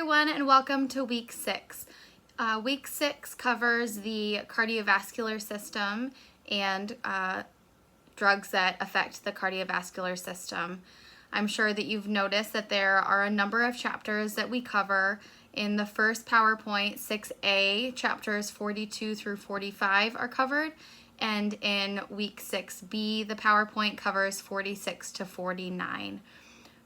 everyone, and welcome to week 6. Week 6 covers the cardiovascular system and drugs that affect the cardiovascular system. I'm sure that you've noticed that there are a number of chapters that we cover. In the first PowerPoint, 6A, chapters 42 through 45 are covered, and in week 6B, the PowerPoint covers 46 to 49.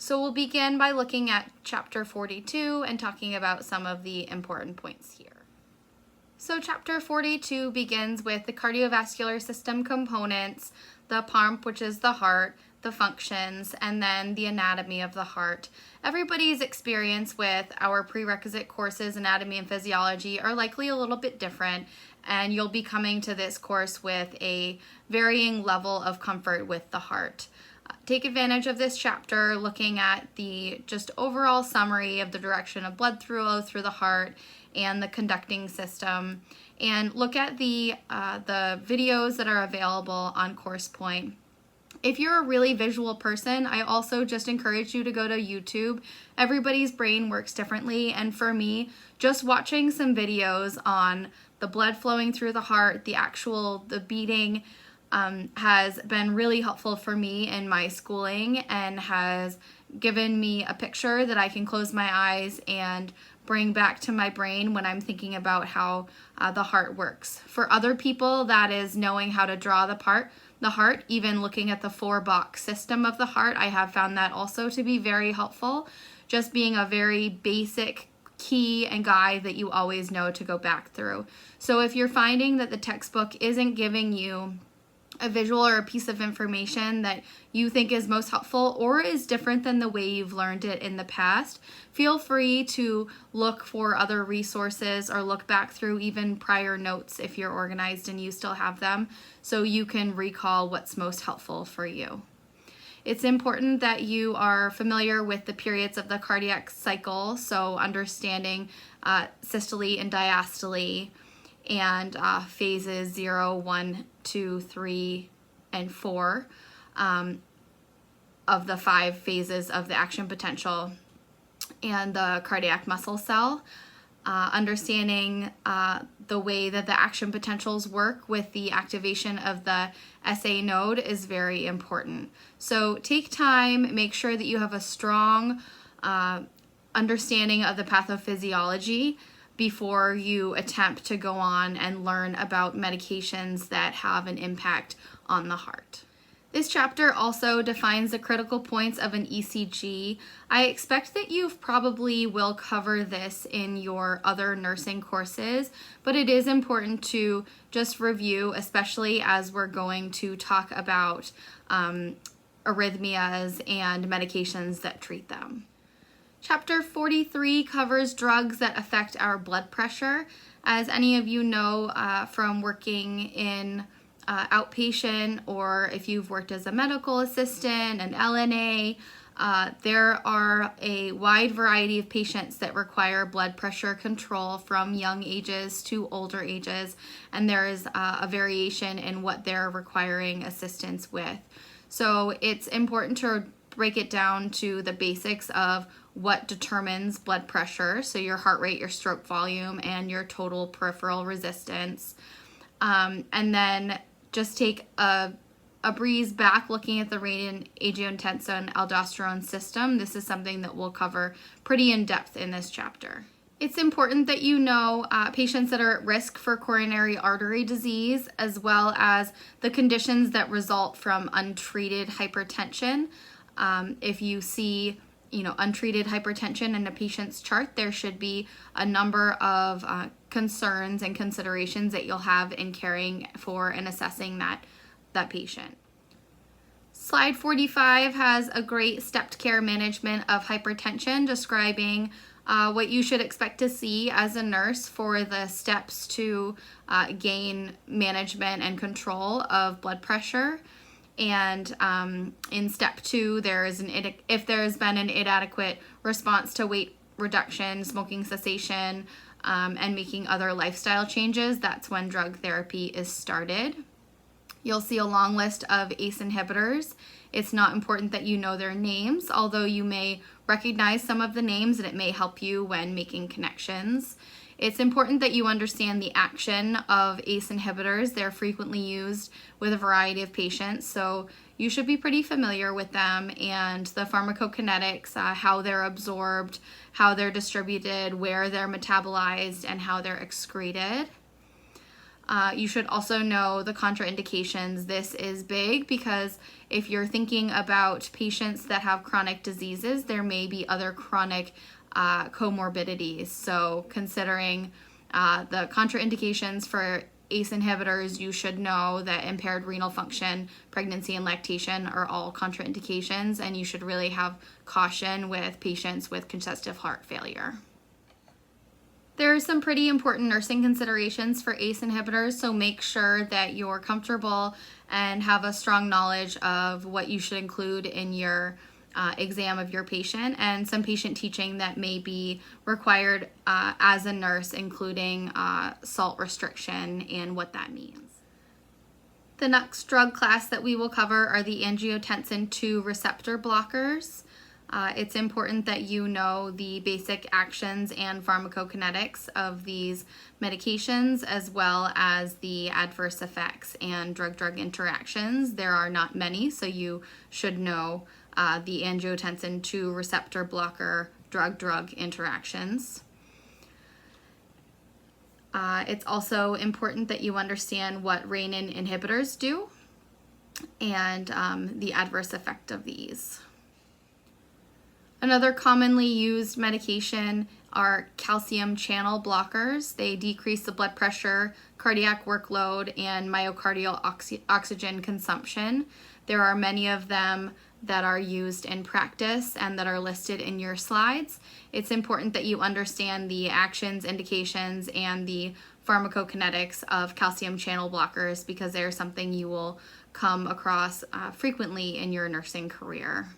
So we'll begin by looking at chapter 42 and talking about some of the important points here. So chapter 42 begins with the cardiovascular system components, the pump, which is the heart, the functions, and then the anatomy of the heart. Everybody's experience with our prerequisite courses, anatomy and physiology, are likely a little bit different, and you'll be coming to this course with a varying level of comfort with the heart. Take advantage of this chapter looking at the just overall summary of the direction of blood flow through the heart and the conducting system, and look at the videos that are available on CoursePoint. If you're a really visual person, I also just encourage you to go to YouTube. Everybody's brain works differently, and for me, just watching some videos on the blood flowing through the heart, the beating, has been really helpful for me in my schooling and has given me a picture that I can close my eyes and bring back to my brain when I'm thinking about how the heart works. For other people, that is knowing how to draw the heart, even looking at the 4-box system of the heart. I have found that also to be very helpful, just being a very basic key and guide that you always know to go back through. So if you're finding that the textbook isn't giving you a visual or a piece of information that you think is most helpful or is different than the way you've learned it in the past, feel free to look for other resources or look back through even prior notes if you're organized and you still have them, so you can recall what's most helpful for you. It's important that you are familiar with the periods of the cardiac cycle, so understanding systole and diastole, and phases 0, 1, 2, 3, and 4 of the 5 phases of the action potential, and the cardiac muscle cell. Understanding the way that the action potentials work with the activation of the SA node is very important. So take time, make sure that you have a strong understanding of the pathophysiology before you attempt to go on and learn about medications that have an impact on the heart. This chapter also defines the critical points of an ECG. I expect that you probably will cover this in your other nursing courses, but it is important to just review, especially as we're going to talk about arrhythmias and medications that treat them. Chapter 43 covers drugs that affect our blood pressure. As any of you know from working in outpatient, or if you've worked as a medical assistant, an LNA, there are a wide variety of patients that require blood pressure control from young ages to older ages, and there is a variation in what they're requiring assistance with. So it's important to break it down to the basics of what determines blood pressure, so your heart rate, your stroke volume, and your total peripheral resistance. And then just take a breeze back looking at the renin, angiotensin, aldosterone system. This is something that we'll cover pretty in depth in this chapter. It's important that you know patients that are at risk for coronary artery disease, as well as the conditions that result from untreated hypertension. If you see untreated hypertension in a patient's chart, there should be a number of concerns and considerations that you'll have in caring for and assessing that patient. Slide 45 has a great stepped care management of hypertension, describing what you should expect to see as a nurse for the steps to gain management and control of blood pressure. And in step 2, if there has been an inadequate response to weight reduction, smoking cessation, and making other lifestyle changes, that's when drug therapy is started. You'll see a long list of ACE inhibitors It's not important that you know their names, although you may recognize some of the names and it may help you when making connections. It's important that you understand the action of ACE inhibitors. They're frequently used with a variety of patients, so you should be pretty familiar with them and the pharmacokinetics, how they're absorbed, how they're distributed, where they're metabolized, and how they're excreted. You should also know the contraindications. This is big because if you're thinking about patients that have chronic diseases, there may be other chronic comorbidities. So considering the contraindications for ACE inhibitors, you should know that impaired renal function, pregnancy, and lactation are all contraindications, and you should really have caution with patients with congestive heart failure. There are some pretty important nursing considerations for ACE inhibitors, so make sure that you're comfortable and have a strong knowledge of what you should include in your exam of your patient, and some patient teaching that may be required as a nurse, including salt restriction and what that means. The next drug class that we will cover are the angiotensin II receptor blockers. It's important that you know the basic actions and pharmacokinetics of these medications, as well as the adverse effects and drug-drug interactions. There are not many, so you should know the angiotensin II receptor blocker drug-drug interactions. It's also important that you understand what renin inhibitors do and the adverse effect of these. Another commonly used medication are calcium channel blockers. They decrease the blood pressure, cardiac workload, and myocardial oxygen consumption. There are many of them that are used in practice and that are listed in your slides. It's important that you understand the actions, indications, and the pharmacokinetics of calcium channel blockers because they're something you will come across frequently in your nursing career.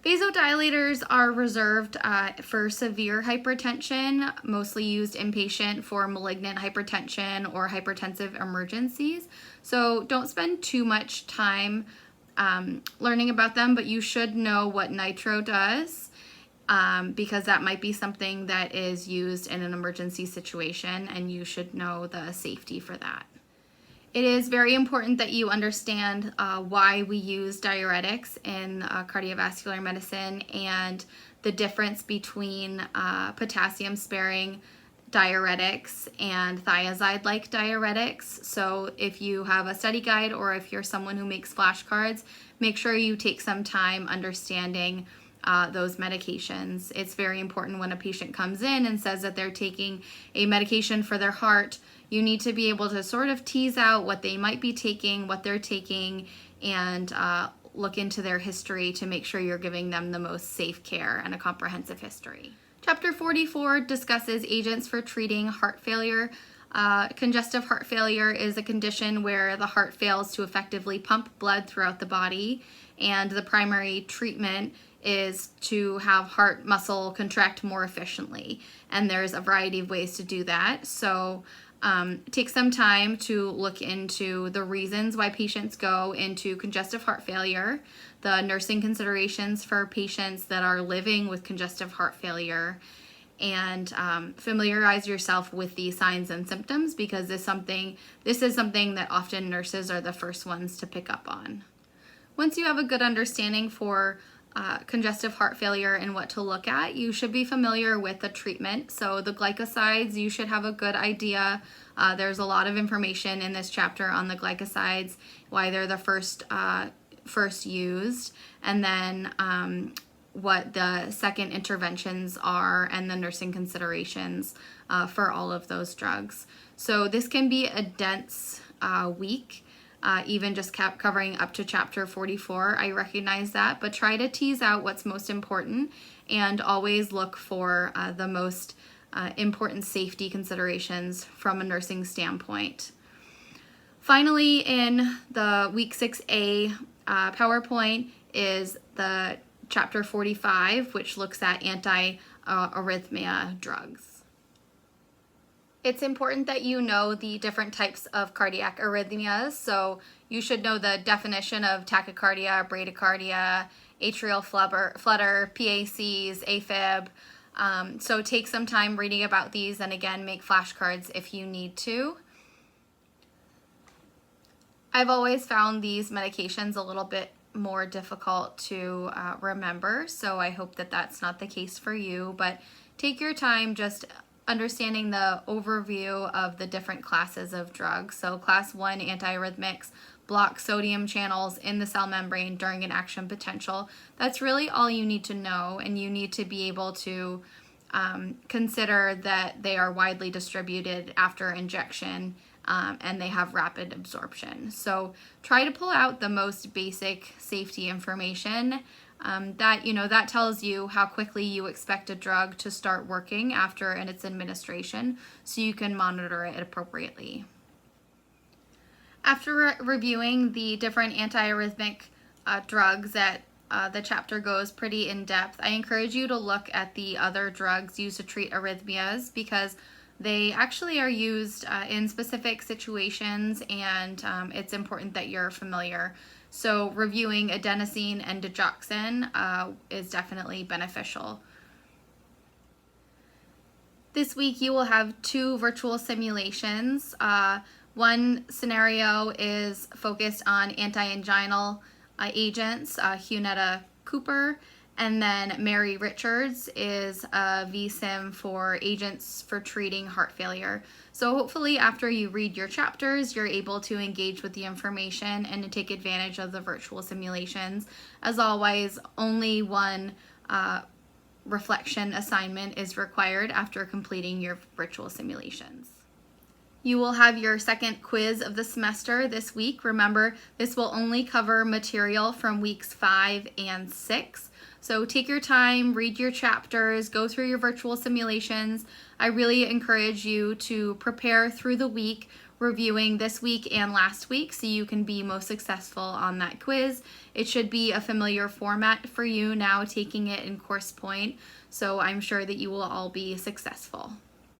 Vasodilators are reserved for severe hypertension, mostly used inpatient for malignant hypertension or hypertensive emergencies. So don't spend too much time learning about them, but you should know what nitro does because that might be something that is used in an emergency situation, and you should know the safety for that. It is very important that you understand why we use diuretics in cardiovascular medicine and the difference between potassium-sparing diuretics and thiazide-like diuretics. So if you have a study guide or if you're someone who makes flashcards, make sure you take some time understanding those medications. It's very important when a patient comes in and says that they're taking a medication for their heart. You need to be able to sort of tease out what they might be taking, what they're taking, and look into their history to make sure you're giving them the most safe care and a comprehensive history. Chapter 44 discusses agents for treating heart failure. Congestive heart failure is a condition where the heart fails to effectively pump blood throughout the body, and the primary treatment is to have heart muscle contract more efficiently, and there's a variety of ways to do that. So take some time to look into the reasons why patients go into congestive heart failure, the nursing considerations for patients that are living with congestive heart failure, and familiarize yourself with the signs and symptoms because this is something that often nurses are the first ones to pick up on. Once you have a good understanding for congestive heart failure and what to look at, you should be familiar with the treatment. So the glycosides, you should have a good idea. There's a lot of information in this chapter on the glycosides, why they're the first used, and then what the second interventions are and the nursing considerations for all of those drugs. So this can be a dense week. Even just covering up to chapter 44, I recognize that, but try to tease out what's most important and always look for the most important safety considerations from a nursing standpoint. Finally, in the week 6A PowerPoint is the chapter 45, which looks at anti-arrhythmia drugs. It's important that you know the different types of cardiac arrhythmias. So you should know the definition of tachycardia, bradycardia, atrial flutter, PACs, AFib. So take some time reading about these, and again, make flashcards if you need to. I've always found these medications a little bit more difficult to remember, so I hope that that's not the case for you, but take your time just understanding the overview of the different classes of drugs. So class 1 antiarrhythmics block sodium channels in the cell membrane during an action potential. That's really all you need to know, and you need to be able to consider that they are widely distributed after injection, and they have rapid absorption. So try to pull out the most basic safety information that tells you how quickly you expect a drug to start working after its administration, so you can monitor it appropriately. After reviewing the different antiarrhythmic drugs that the chapter goes pretty in depth, I encourage you to look at the other drugs used to treat arrhythmias, because they actually are used in specific situations, and it's important that you're familiar. So reviewing adenosine and digoxin is definitely beneficial. This week you will have 2 virtual simulations. One scenario is focused on anti-anginal agents, Hunetta Cooper, and then Mary Richards is a vSim for agents for treating heart failure. So hopefully after you read your chapters, you're able to engage with the information and to take advantage of the virtual simulations. As always, only one reflection assignment is required after completing your virtual simulations. You will have your second quiz of the semester this week. Remember, this will only cover material from weeks 5 and 6. So take your time, read your chapters, go through your virtual simulations. I really encourage you to prepare through the week, reviewing this week and last week, so you can be most successful on that quiz. It should be a familiar format for you now, taking it in Course Point, so I'm sure that you will all be successful.